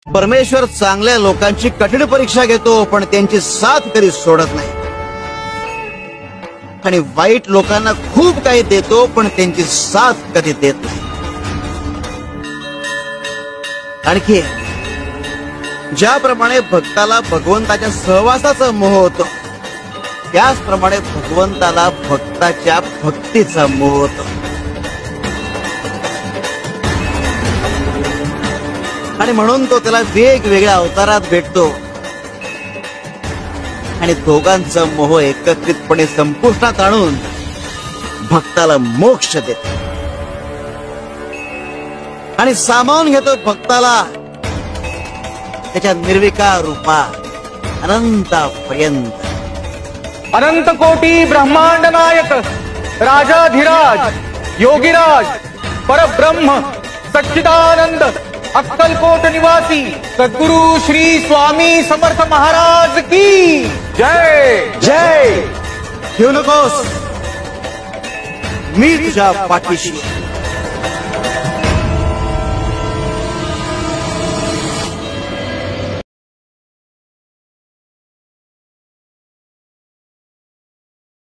परमेश्वर चांगल्या लोकांची कठीण परीक्षा घेतो, पण त्यांची साथ कधी सोडत नाही. आणि वाईट लोकांना खूप काही देतो, पण त्यांची साथ कधी देत नाही. आणखी ज्याप्रमाणे भक्ताला भगवंताच्या सहवासाचा मोह होतो, त्याचप्रमाणे भगवंताला भक्ताच्या भक्तीचा मोह होतो. आणि म्हणून तो त्याला वेगवेगळ्या अवतारात भेटतो आणि दोघांचा मोह एकत्रितपणे संपुष्टात आणून भक्ताला मोक्ष देतो आणि सामावून घेतो भक्ताला त्याच्या निर्विकार रूपात अनंतापर्यंत. अनंत कोटी ब्रह्मांड नायक राजाधिराज योगीराज परब्रह्म सच्चिदानंद अक्कलकोट निवासी सद्गुरु श्री स्वामी समर्थ महाराज की जय. जय. घेऊ नकोस, मी तुझ्या पाठीशी.